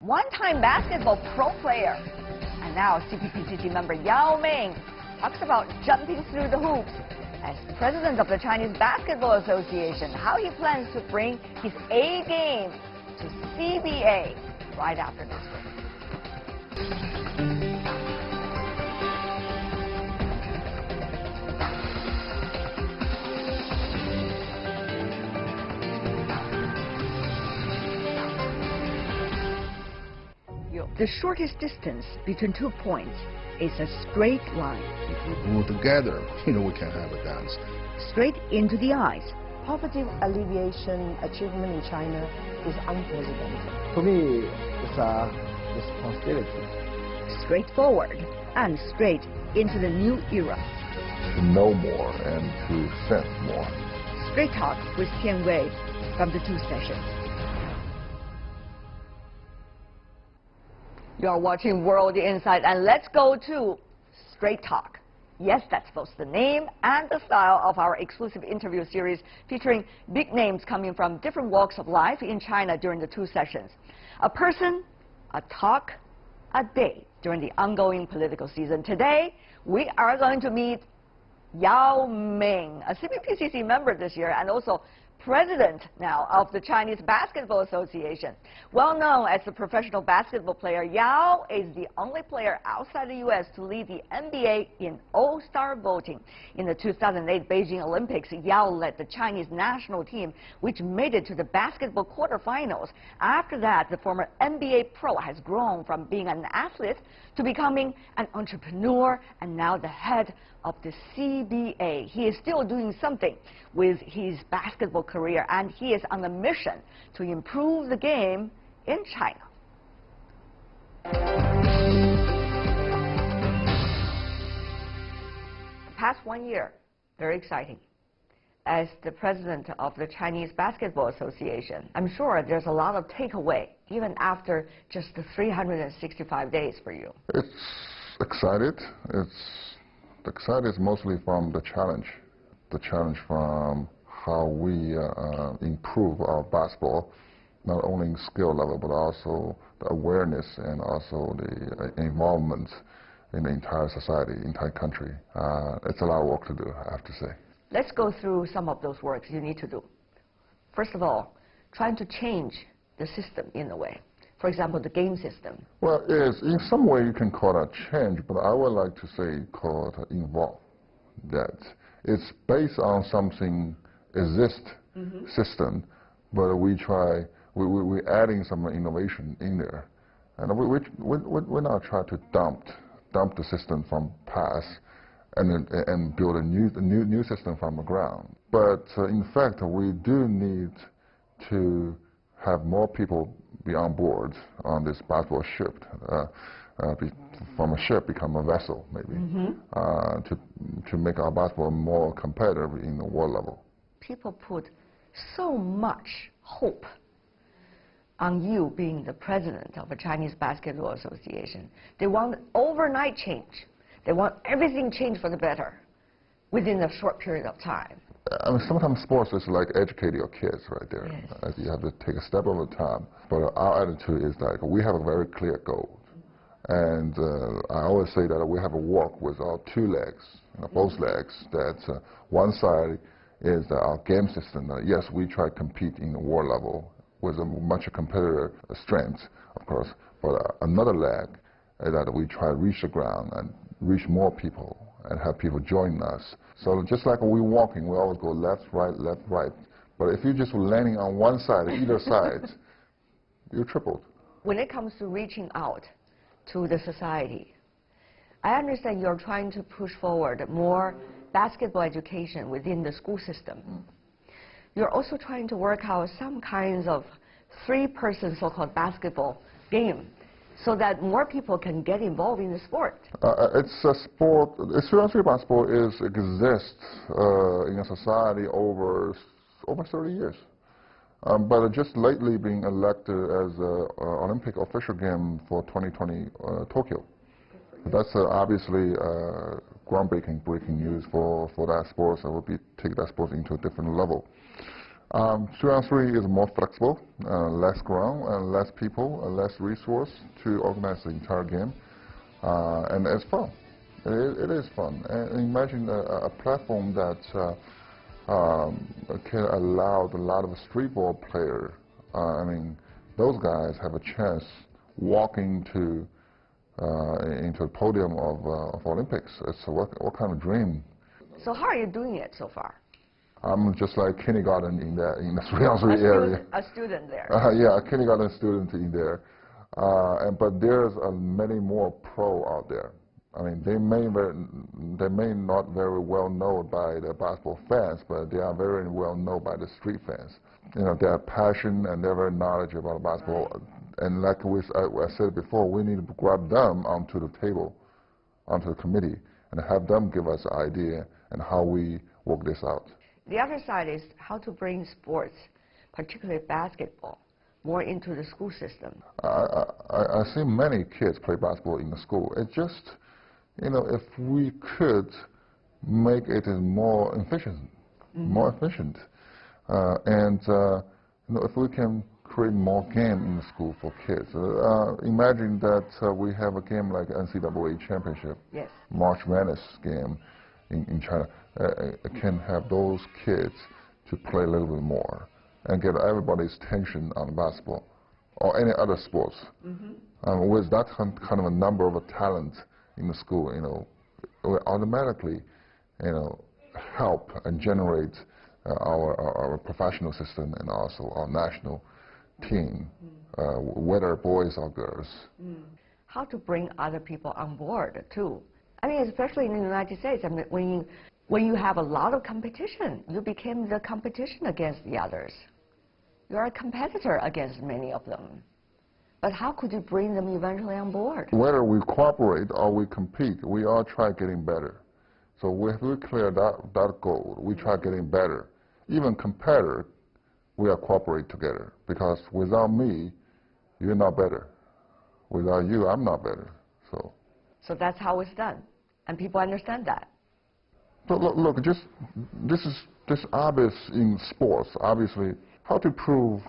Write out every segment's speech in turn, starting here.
One-time basketball pro player, and now CPPCC member Yao Ming talks about jumping through the hoops. As president of the Chinese Basketball Association, how he plans to bring his A game to CBA right after this break. The shortest distance between 2 points is a straight line. If we pull together, we can have a dance. Straight into the eyes. Poverty alleviation achievement in China is unprecedented. To me, it's a responsibility. Straight forward and straight into the new era. To know more and to sense more. Straight Talk with Tian Wei from the 2 sessions. You are watching World Insight, and let's go to Straight Talk. Yes, that's both the name and the style of our exclusive interview series featuring big names coming from different walks of life in China during the 2 sessions. A person, a talk, a day during the ongoing political season. Today, we are going to meet Yao Ming, a CPPCC member this year and also president now of the Chinese Basketball Association. Well known as a professional basketball player, Yao is the only player outside the U.S. to lead the NBA in all-star voting. In the 2008 Beijing Olympics, Yao led the Chinese national team, which made it to the basketball quarterfinals. After that, the former NBA pro has grown from being an athlete to becoming an entrepreneur and now the head of the CBA. He is still doing something with his basketball career, and he is on a mission to improve the game in China. The past 1 year, very exciting. As the president of the Chinese Basketball Association, I'm sure there's a lot of takeaway, even after just the 365 days for you. It's excited. The excited is mostly from the challenge from how we improve our basketball, not only in skill level, but also the awareness and also the involvement in the entire society, entire country. It's a lot of work to do, I have to say. Let's go through some of those works you need to do. First of all, trying to change the system in a way. For example, the game system. Well, in some way you can call that change, but I would like to say call it involve. That it's based on something system, but we're adding some innovation in there, and we're not trying to dump the system from past and build a new system from the ground. But in fact, we do need to have more people be on board on this basketball ship, from a ship become a vessel, maybe, to make our basketball more competitive in the world level. People put so much hope on you being the president of the Chinese Basketball Association. They want overnight change. They want everything changed for the better within a short period of time. I mean, sometimes sports is like educating your kids right there. Yes. You have to take a step at a time. But our attitude is like we have a very clear goal. And I always say that we have to walk with our 2 legs, both legs. That one side is our game system. Yes, we try to compete in the world level with a much competitor strength, of course. But another leg is that we try to reach the ground and reach more people and have people join us. So just like we're walking, we always go left, right. But if you're just landing on one side, either side, you're tripled. When it comes to reaching out to the society, I understand you're trying to push forward more basketball education within the school system. You're also trying to work out some kinds of 3-person so-called basketball game, so that more people can get involved in the sport. It's a sport. Seriously, basketball exists in a society over 30 years. But just lately being elected as an Olympic official game for 2020 Tokyo. That's obviously groundbreaking breaking news for that sport. So we'll take that sport into a different level. 3-on-3 is more flexible, less ground, less people, less resource to organize the entire game, and it's fun. It is fun. And imagine a platform that can allow a lot of street ball players. I mean, those guys have a chance walking into the podium of Olympics. It's what kind of dream? So how are you doing it so far? I'm just like kindergarten in the 3-on-3 area. A student there. Yeah, a kindergarten student in there. But there's many more pro out there. I mean, they may not very well known by the basketball fans, but they are very well known by the street fans. You know, they have passion and they're very knowledgeable about basketball. Right. And like I said before, we need to grab them onto the table, onto the committee, and have them give us an idea and how we work this out. The other side is how to bring sports, particularly basketball, more into the school system. I see many kids play basketball in the school. It's just, you know, if we could make it more efficient, and you know, if we can create more game in the school for kids. Imagine that we have a game like NCAA Championship, yes, March Madness game in China. Can have those kids to play a little bit more and get everybody's attention on basketball or any other sports. With that kind of a number of talent in the school, you know, we automatically, you know, help and generate our professional system and also our national team, whether boys or girls. How to bring other people on board too. I mean, especially in the United States, I mean, when you have a lot of competition, you became the competition against the others. You are a competitor against many of them. But how could you bring them eventually on board? Whether we cooperate or we compete, we all try getting better. So if we clear that goal, we try getting better. Even competitor, we are cooperate together. Because without me, you're not better. Without you, I'm not better. So that's how it's done. And people understand that. But look, this is obvious in sports. Obviously, how to prove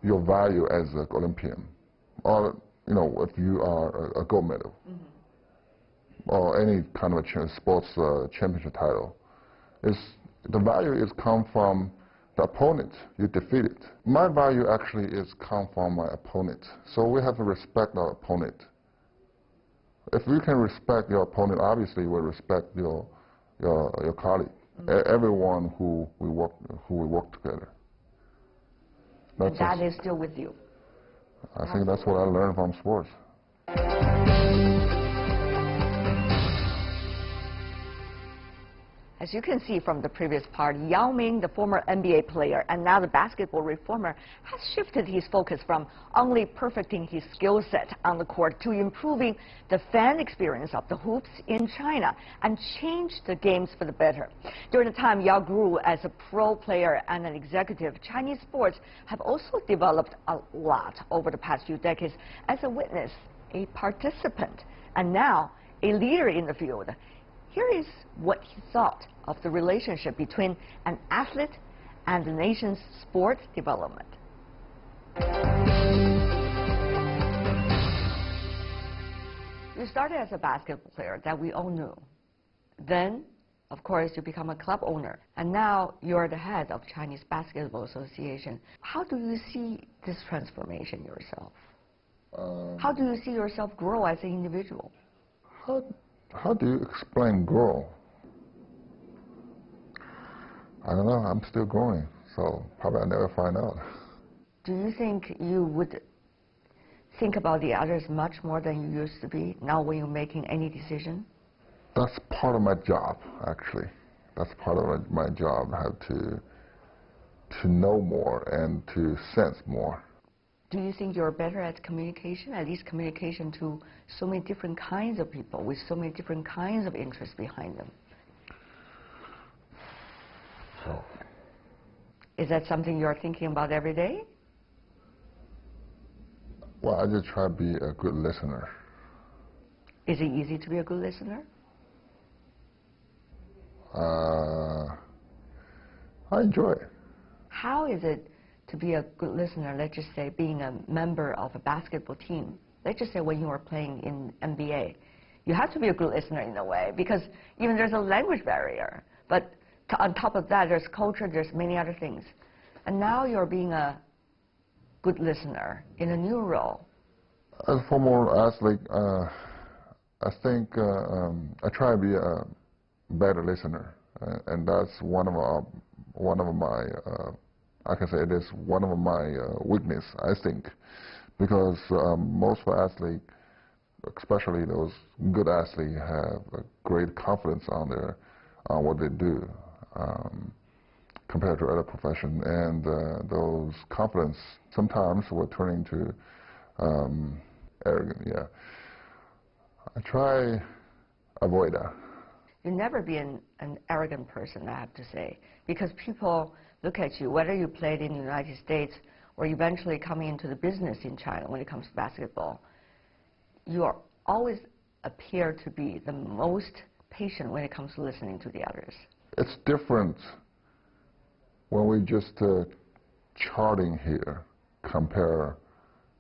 your value as an Olympian, or you know, if you are a gold medal, or any kind of a sports championship title, is the value is come from the opponent you defeated. My value actually is come from my opponent. So we have to respect our opponent. If we can respect your opponent, obviously we respect your colleague, everyone who we work together. And that is still with you. I think that's what I learned from sports. As you can see from the previous part, Yao Ming, the former NBA player and now the basketball reformer, has shifted his focus from only perfecting his skill set on the court to improving the fan experience of the hoops in China and changed the games for the better. During the time Yao grew as a pro player and an executive, Chinese sports have also developed a lot over the past few decades as a witness, a participant, and now a leader in the field. Here is what he thought of the relationship between an athlete and the nation's sports development. You started as a basketball player that we all knew. Then, of course, you become a club owner. And now you're the head of Chinese Basketball Association. How do you see this transformation yourself? How do you see yourself grow as an individual? How do you explain grow? I don't know. I'm still growing, so probably I'll never find out. Do you think you would think about the others much more than you used to be now when you're making any decision? That's part of my job, actually. That's part of my job. I have to know more and to sense more. Do you think you're better at communication, at least communication to so many different kinds of people with so many different kinds of interests behind them? So. Is that something you're thinking about every day? Well, I just try to be a good listener. Is it easy to be a good listener? I enjoy it. How is it to be a good listener, let's just say being a member of a basketball team? Let's just say when you are playing in NBA, you have to be a good listener in a way because even there's a language barrier. But on top of that, there's culture, there's many other things. And now you're being a good listener in a new role. As a former athlete, I think I try to be a better listener, and that's one of my I can say it is one of my weakness, I think, because most athletes, especially those good athletes, have a great confidence on what they do compared to other professions, and those confidence sometimes will turn into arrogant. Yeah, I try avoid that. You've never been an arrogant person, I have to say, because people look at you, whether you played in the United States or eventually coming into the business in China when it comes to basketball, you are always appear to be the most patient when it comes to listening to the others. It's different when we just charting here, compare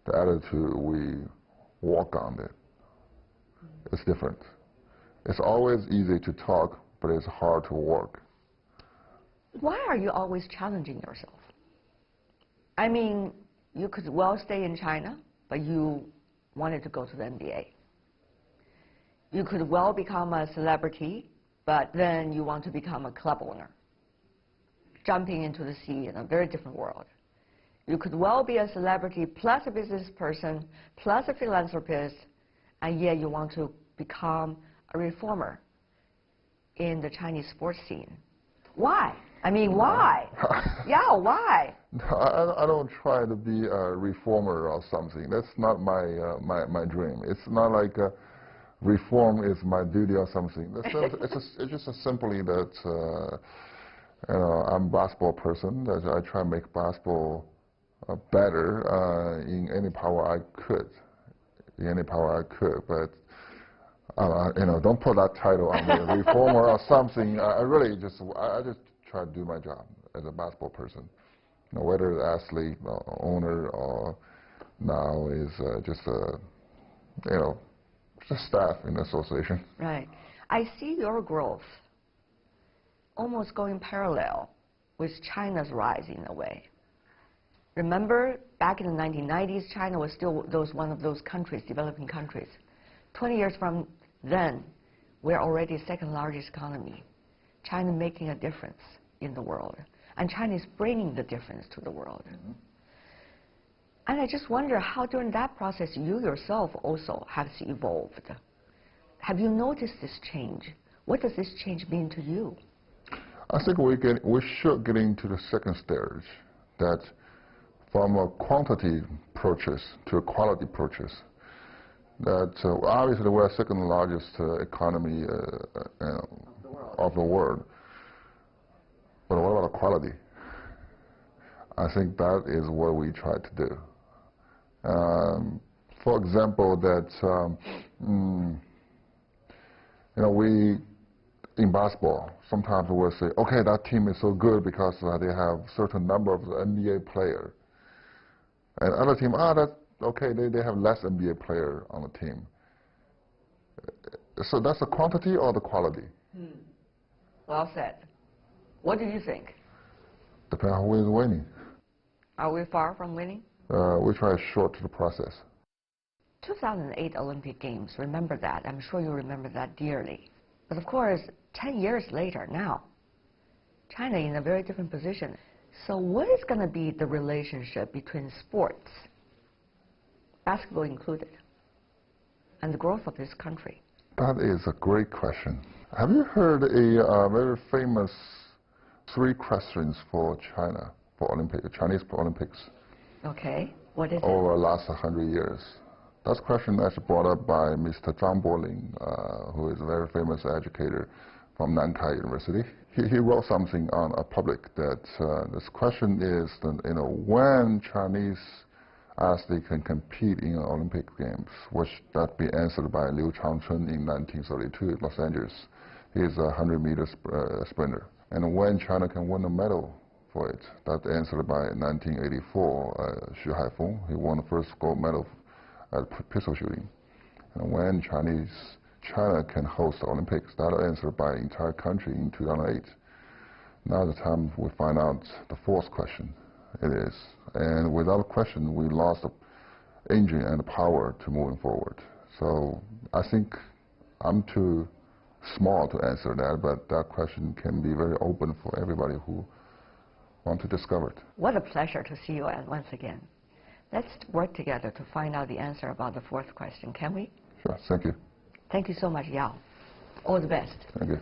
the attitude we walk on it. It's different. It's always easy to talk, but it's hard to work. Why are you always challenging yourself? I mean, you could well stay in China, but you wanted to go to the NBA. You could well become a celebrity, but then you want to become a club owner, jumping into the sea in a very different world. You could well be a celebrity plus a business person plus a philanthropist, and yet you want to become a reformer in the Chinese sports scene. Why? I mean, why? Yeah, why? No, I don't try to be a reformer or something. That's not my dream. It's not like reform is my duty or something. It's just simply that I'm a basketball person. That I try to make basketball better in any power I could. In any power I could, but don't put that title on me, reformer or something. I just try to do my job as a basketball person. Whether the athlete, owner, or now is just staff in the association. Right. I see your growth almost going parallel with China's rise in a way. Remember, back in the 1990s, China was still one of those countries, developing countries. 20 years from then, we're already second largest economy. China making a difference in the world. And China is bringing the difference to the world. Mm-hmm. And I just wonder how during that process you yourself also have evolved. Have you noticed this change? What does this change mean to you? I think we should get into the second stage, that from a quantity purchase to a quality purchase. That obviously we're second largest economy of the world. But what about the quality? I think that is what we try to do. For example, that we in basketball sometimes we'll say, okay, that team is so good because they have certain number of NBA players, and other team, that's okay, they have less NBA player on the team. So that's the quantity or the quality? Well said. What do you think? Depends on who is winning. Are we far from winning? We try to shorten the process. 2008 Olympic Games, remember that. I'm sure you remember that dearly. But of course, 10 years later now, China in a very different position. So what is going to be the relationship between sports, basketball included, and the growth of this country? That is a great question. Have you heard a very famous 3 questions for China, for Chinese Olympics? Okay, what is it? Over the last 100 years. That question actually brought up by Mr. Zhang Boling, who is a very famous educator from Nankai University. He wrote something on a public that this question is, when Chinese athletes can compete in Olympic Games, which that be answered by Liu Changchun in 1932 in Los Angeles. He is a 100-meter sprinter. And when China can win a medal for it. That answered by 1984, Xu Haifeng. He won the first gold medal at pistol shooting. And when China can host the Olympics, that answered by entire country in 2008. Now the time we find out the fourth question. It is. And without question, we lost the engine and the power to moving forward. So I think I'm too small to answer that, but that question can be very open for everybody who want to discover it. What a pleasure to see you once again. Let's work together to find out the answer about the fourth question, can we? Sure, thank you. Thank you so much, Yao. All the best. Thank you.